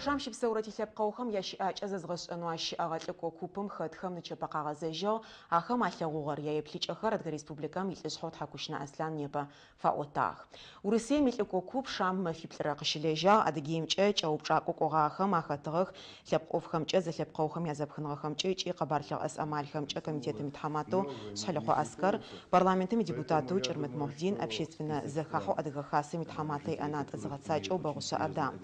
Шамши псаурати лепкаухам яшиач азазгашануаши агатлыко купым хатхам начапакагазежо ахам алягугар яепличахар от республикам илишхот хакушна аслан неба фаотах. Урысия милико куп шам мафиплера кашилежа адгимче чаупчаку когахам ахатах лепковхамче за лепкаухам язапхнахамче и кабарлах ас амальхамче комитетом митхамато схалихо аскар парламентом депутату Чермет Мохдин общественно захахо адгахасы митхаматой анат азгацачо багуша ада.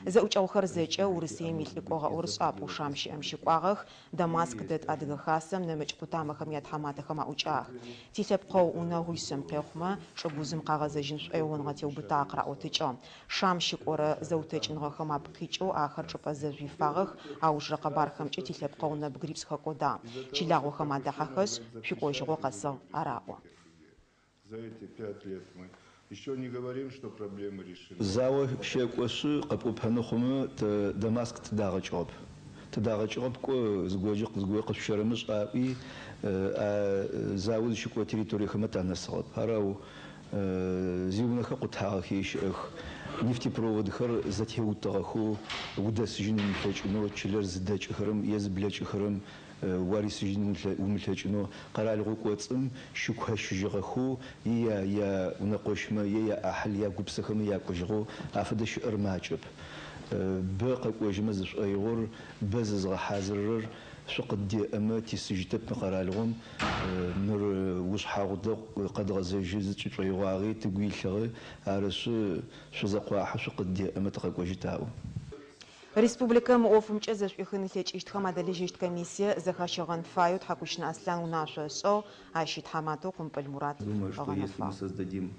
За учаухар Урысия миликога урсапу шамши амшиквагах Дамаск дет адгахасам немеч путамахам ятхаматахама учах. Тилепкау унагуйсам пехма шагузым кагазажин эйвонгатеу бутакра отычо. Шамшик ора заутечнгахама пкичо ахар чопазавифагах аужра кабархамче тилепкау набгрипс хакода. Чилагохама дахахас шикожго касо арао. За эти 5 лет мы еще не говорим, что проблемы решены. Зауэ щекӏоши къэпӏупэнэхъумэ Дамаск тыдагъэкӏыгъэп. Тыдагъэкӏыгъэпкӏо згоджи къысщэрэмышӏ аӏуи зауэ зыщыкӏо территориехэмэ танэсыгъэп. Арэу зиунэхэр къутагъэхи щыӏэх. Нефтепроводхэр зэтеутыгъэхэу удэсыжьын умылъэкӏынэу чылэр зыдэкӏыхэрэм е зыблэкӏыхэрэм уарисыжьын умылъэкӏынэу къэралыгъо кӏоцӏым щыкухэщыжьыгъэхэу я унэкъошмэ я ахьыл я гупсэхэмэ якӏожьыгъэу афэдэ щыӏэр макӏэп. Бэ къэкӏожьмэ зышӏоигъор бэ зызгъэхьазырыр шъукъыдеӏэмэ тисыжьтэп мы къэралыгъом мыр ушъхьагъудэ къэдгъэзэжьы зыкӏышӏоигъуагъи тыгуилъэгъи арышъы шъузэкъуахьы шъукъыдеӏэмэ тыкъэкӏожьытаӏо. Республикам офумче зашъуихын лъэкӏищтхэм адэлэжьищт комиссия захащэгъэн фаеу Тхьакушна Аслан унашъошӏэу ащитхьаматоу Кумпэл Мурат. Думаю, что если мы создадим